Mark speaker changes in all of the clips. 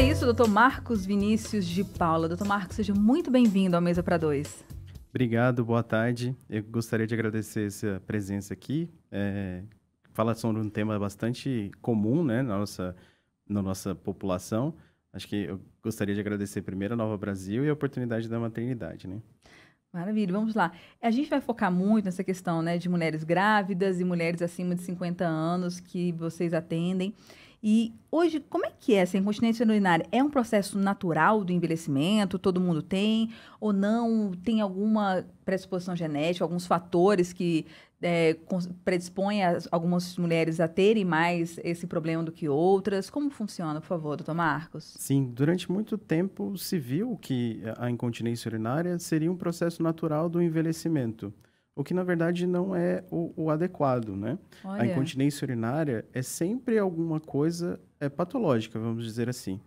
Speaker 1: é isso, doutor Marcos Vinícius de Paula. Doutor Marcos, seja muito bem-vindo ao Mesa para Dois.
Speaker 2: Obrigado, boa tarde. Eu gostaria de agradecer essa presença aqui. Fala sobre um tema bastante comum, né, na nossa população. Acho que eu gostaria de agradecer primeiro a Nova Brasil e a oportunidade da maternidade, né?
Speaker 1: Maravilha, vamos lá. A gente vai focar muito nessa questão, né, de mulheres grávidas e mulheres acima de 50 anos que vocês atendem. E hoje, como é que é essa incontinência urinária? É um processo natural do envelhecimento? Todo mundo tem? Ou não? Tem alguma predisposição genética, alguns fatores que predispõem algumas mulheres a terem mais esse problema do que outras? Como funciona, por favor, doutor Marcos?
Speaker 2: Sim, durante muito tempo se viu que a incontinência urinária seria um processo natural do envelhecimento, o que na verdade não é o adequado, né?
Speaker 1: Olha.
Speaker 2: A incontinência urinária é sempre alguma coisa patológica, vamos dizer assim.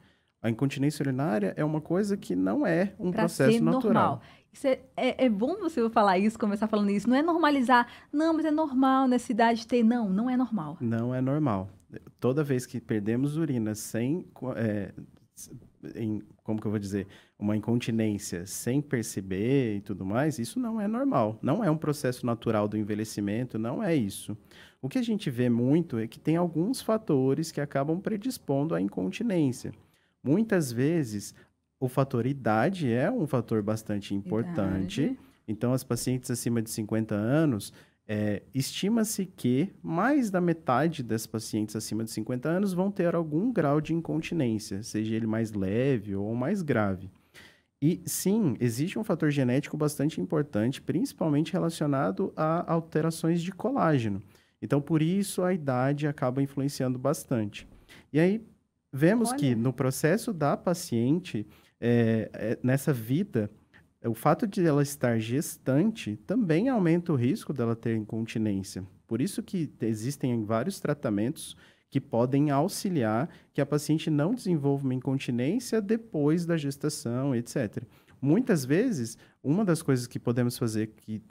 Speaker 2: A incontinência urinária é uma coisa que não é um processo natural.
Speaker 1: Normal. Isso é bom você falar isso, começar falando isso. Não é normalizar. Não, mas é normal nessa idade ter. Não, não é normal.
Speaker 2: Não é normal. Toda vez que perdemos urina sem... como que eu vou dizer? Uma incontinência sem perceber e tudo mais, isso não é normal. Não é um processo natural do envelhecimento, não é isso. O que a gente vê muito é que tem alguns fatores que acabam predispondo à incontinência. Muitas vezes, o fator idade é um fator bastante importante.
Speaker 1: Idade.
Speaker 2: Então, as pacientes acima de 50 anos, estima-se que mais da metade das pacientes acima de 50 anos vão ter algum grau de incontinência, seja ele mais leve ou mais grave. E sim, existe um fator genético bastante importante, principalmente relacionado a alterações de colágeno. Então, por isso, a idade acaba influenciando bastante. E aí, vemos que no processo da paciente, nessa vida, o fato de ela estar gestante também aumenta o risco dela ter incontinência. Por isso que existem vários tratamentos que podem auxiliar que a paciente não desenvolva uma incontinência depois da gestação, etc. Muitas vezes, uma das coisas que podemos fazer que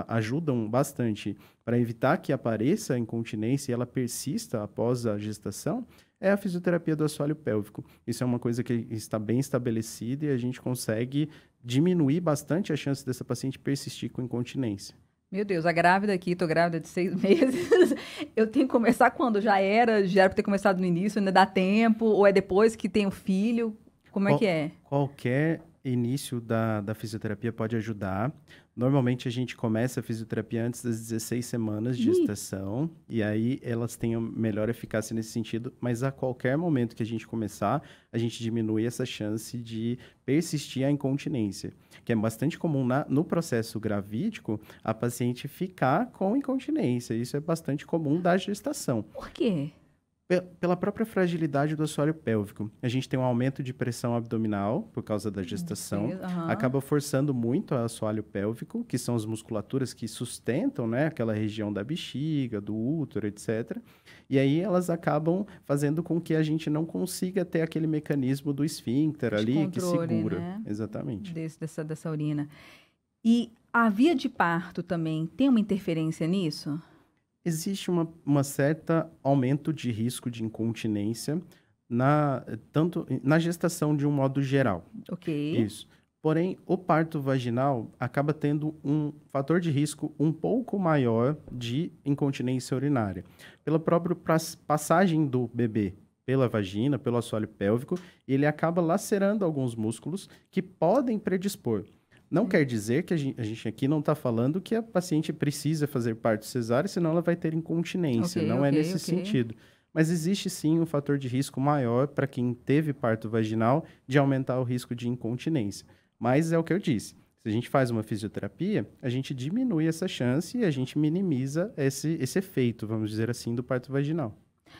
Speaker 2: ajudam bastante para evitar que apareça a incontinência e ela persista após a gestação é a fisioterapia do assoalho pélvico. Isso é uma coisa que está bem estabelecida e a gente consegue diminuir bastante a chance dessa paciente persistir com incontinência.
Speaker 1: Meu Deus, a grávida aqui, tô grávida de 6 meses. Eu tenho que começar quando? Já era para ter começado no início, ainda dá tempo? Ou é depois que tem o filho? Como é que é?
Speaker 2: Qualquer início da fisioterapia pode ajudar. Normalmente a gente começa a fisioterapia antes das 16 semanas de gestação, e aí elas têm melhor eficácia nesse sentido, mas a qualquer momento que a gente começar, a gente diminui essa chance de persistir a incontinência, que é bastante comum no processo gravídico, a paciente ficar com incontinência. Isso é bastante comum da gestação.
Speaker 1: Por quê?
Speaker 2: Pela própria fragilidade do assoalho pélvico. A gente tem um aumento de pressão abdominal por causa da gestação, acaba forçando muito o assoalho pélvico, que são as musculaturas que sustentam, né, aquela região da bexiga, do útero, etc. E aí elas acabam fazendo com que a gente não consiga ter aquele mecanismo do esfíncter ali que segura.
Speaker 1: Né?
Speaker 2: Exatamente.
Speaker 1: Dessa urina. E a via de parto também tem uma interferência nisso?
Speaker 2: Existe uma certa aumento de risco de incontinência tanto na gestação de um modo geral.
Speaker 1: Ok.
Speaker 2: Isso. Porém, o parto vaginal acaba tendo um fator de risco um pouco maior de incontinência urinária. Pela própria passagem do bebê pela vagina, pelo assoalho pélvico, ele acaba lacerando alguns músculos que podem predispor. Não quer dizer que a gente aqui não está falando que a paciente precisa fazer parto cesárea, senão ela vai ter incontinência. Não é nesse sentido. Mas existe sim um fator de risco maior para quem teve parto vaginal de aumentar o risco de incontinência. Mas é o que eu disse. Se a gente faz uma fisioterapia, a gente diminui essa chance e a gente minimiza esse efeito, vamos dizer assim, do parto vaginal.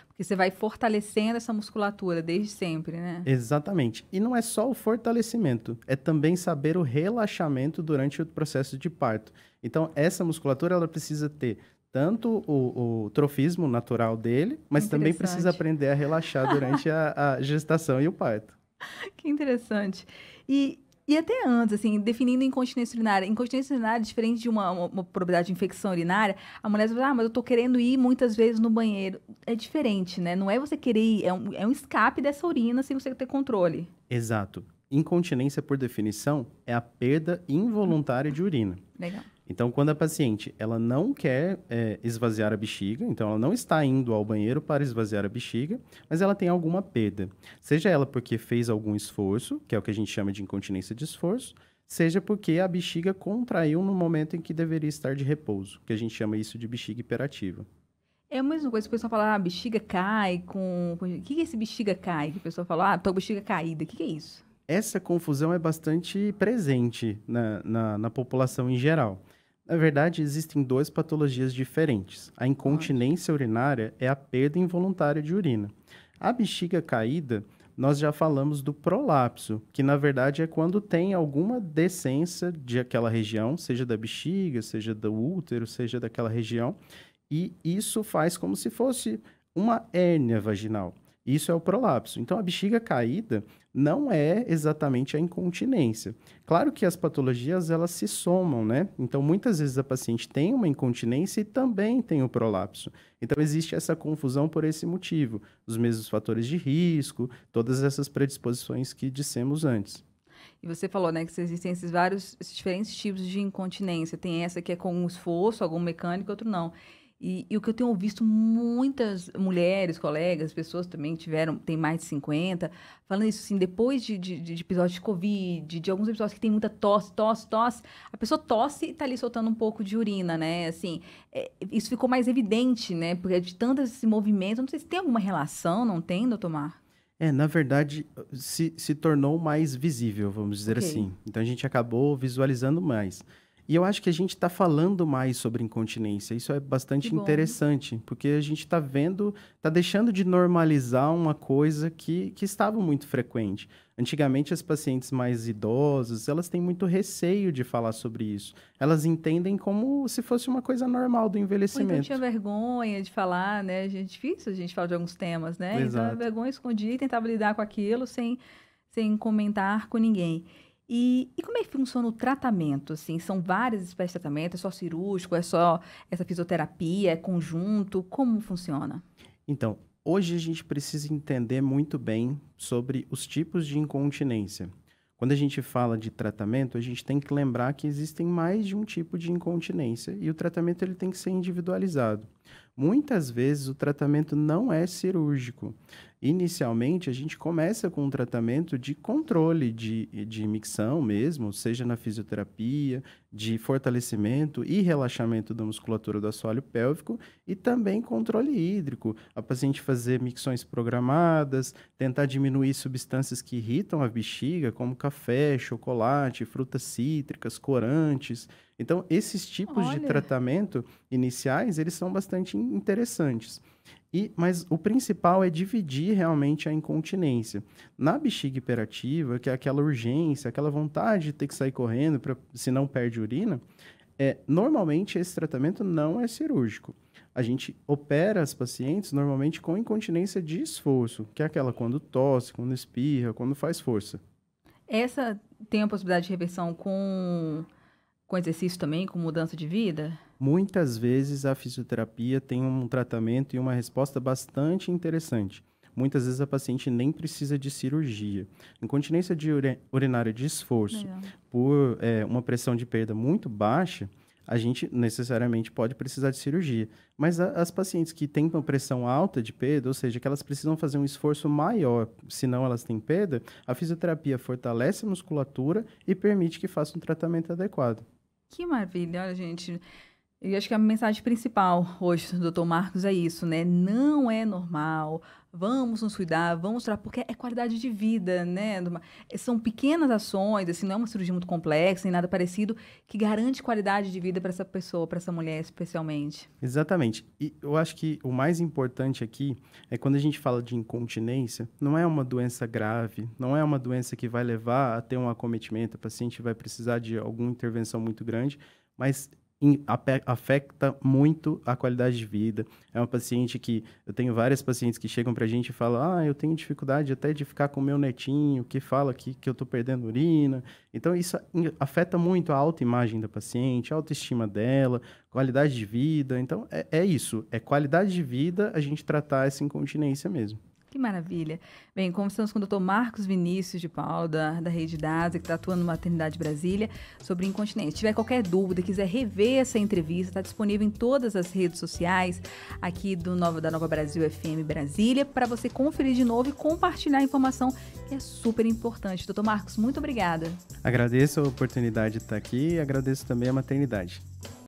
Speaker 1: Porque você vai fortalecendo essa musculatura desde sempre, né?
Speaker 2: Exatamente. E não é só o fortalecimento, é também saber o relaxamento durante o processo de parto. Então, essa musculatura, ela precisa ter tanto o trofismo natural dele, mas também precisa aprender a relaxar durante a gestação e o parto.
Speaker 1: Que interessante. E E até antes, assim, definindo incontinência urinária é diferente de uma probabilidade de infecção urinária, a mulher fala, mas eu tô querendo ir muitas vezes no banheiro. É diferente, né? Não é você querer ir, é um escape dessa urina sem você ter controle.
Speaker 2: Exato. Incontinência, por definição, é a perda involuntária de urina.
Speaker 1: Legal.
Speaker 2: Então, quando a paciente ela não quer esvaziar a bexiga, então ela não está indo ao banheiro para esvaziar a bexiga, mas ela tem alguma perda. Seja ela porque fez algum esforço, que é o que a gente chama de incontinência de esforço, seja porque a bexiga contraiu no momento em que deveria estar de repouso, que a gente chama isso de bexiga hiperativa.
Speaker 1: É a mesma coisa que o pessoal fala, bexiga cai com... O que é esse bexiga cai? Que o pessoal fala, tô com bexiga caída. O que é isso?
Speaker 2: Essa confusão é bastante presente na população em geral. Na verdade, existem duas patologias diferentes. A incontinência urinária é a perda involuntária de urina. A bexiga caída, nós já falamos do prolapso, que na verdade é quando tem alguma descença de aquela região, seja da bexiga, seja do útero, seja daquela região, e isso faz como se fosse uma hérnia vaginal. Isso é o prolapso. Então, a bexiga caída não é exatamente a incontinência. Claro que as patologias, elas se somam, né? Então, muitas vezes a paciente tem uma incontinência e também tem o prolapso. Então, existe essa confusão por esse motivo. Os mesmos fatores de risco, todas essas predisposições que dissemos antes.
Speaker 1: E você falou, né, que existem esses diferentes tipos de incontinência. Tem essa que é com um esforço, algum mecânico, outro não. E o que eu tenho visto muitas mulheres, colegas, pessoas também têm mais de 50, falando isso assim, depois de episódios de Covid, de alguns episódios que tem muita tosse, a pessoa tosse e tá ali soltando um pouco de urina, né? Assim, isso ficou mais evidente, né? Porque de tanto esse movimento, não sei se tem alguma relação, não tem, doutor Mar?
Speaker 2: Na verdade, se tornou mais visível, vamos dizer assim. Então, a gente acabou visualizando mais. E eu acho que a gente está falando mais sobre incontinência. Isso é bastante interessante, porque a gente está vendo, está deixando de normalizar uma coisa que estava muito frequente. Antigamente, as pacientes mais idosas, elas têm muito receio de falar sobre isso. Elas entendem como se fosse uma coisa normal do envelhecimento.
Speaker 1: Ou então tinha vergonha de falar, né? É difícil a gente falar de alguns temas, né?
Speaker 2: Exato.
Speaker 1: Então, a vergonha escondia e tentava lidar com aquilo sem comentar com ninguém. E como é que funciona o tratamento? Assim, são várias espécies de tratamento? É só cirúrgico? É só essa fisioterapia? É conjunto? Como funciona?
Speaker 2: Então, hoje a gente precisa entender muito bem sobre os tipos de incontinência. Quando a gente fala de tratamento, a gente tem que lembrar que existem mais de um tipo de incontinência e o tratamento ele tem que ser individualizado. Muitas vezes o tratamento não é cirúrgico. Inicialmente, a gente começa com um tratamento de controle de micção mesmo, seja na fisioterapia, de fortalecimento e relaxamento da musculatura do assoalho pélvico e também controle hídrico. A paciente fazer micções programadas, tentar diminuir substâncias que irritam a bexiga, como café, chocolate, frutas cítricas, corantes. Então, esses tipos de tratamento iniciais, eles são bastante interessantes. Mas o principal é dividir realmente a incontinência. Na bexiga hiperativa, que é aquela urgência, aquela vontade de ter que sair correndo, se não perde urina, normalmente esse tratamento não é cirúrgico. A gente opera as pacientes normalmente com incontinência de esforço, que é aquela quando tosse, quando espirra, quando faz força.
Speaker 1: Essa tem a possibilidade de reversão com exercício também, com mudança de vida?
Speaker 2: Muitas vezes a fisioterapia tem um tratamento e uma resposta bastante interessante. Muitas vezes a paciente nem precisa de cirurgia. Incontinência urinária de esforço, por uma pressão de perda muito baixa, a gente necessariamente pode precisar de cirurgia. Mas as pacientes que têm uma pressão alta de perda, ou seja, que elas precisam fazer um esforço maior, senão elas têm perda, a fisioterapia fortalece a musculatura e permite que faça um tratamento adequado.
Speaker 1: Que maravilha, olha, gente. Eu acho que a mensagem principal hoje do Dr. Marcos é isso, né? Não é normal, vamos nos cuidar, porque é qualidade de vida, né? São pequenas ações, assim, não é uma cirurgia muito complexa, nem nada parecido, que garante qualidade de vida para essa pessoa, para essa mulher especialmente.
Speaker 2: Exatamente. E eu acho que o mais importante aqui é quando a gente fala de incontinência, não é uma doença grave, não é uma doença que vai levar a ter um acometimento, a paciente vai precisar de alguma intervenção muito grande, mas afeta muito a qualidade de vida. É uma paciente que... Eu tenho várias pacientes que chegam pra gente e falam, eu tenho dificuldade até de ficar com o meu netinho, que fala que eu tô perdendo urina. Então, isso afeta muito a autoimagem da paciente, a autoestima dela, qualidade de vida. Então, é isso. É qualidade de vida a gente tratar essa incontinência mesmo.
Speaker 1: Que maravilha. Bem, conversamos com o Dr. Marcos Vinícius de Paulo, da Rede DASA, que está atuando no Maternidade Brasília, sobre incontinência. Se tiver qualquer dúvida, quiser rever essa entrevista, está disponível em todas as redes sociais aqui da Nova Brasil FM Brasília, para você conferir de novo e compartilhar a informação, que é super importante. Dr. Marcos, muito obrigada.
Speaker 2: Agradeço a oportunidade de estar aqui e agradeço também a maternidade.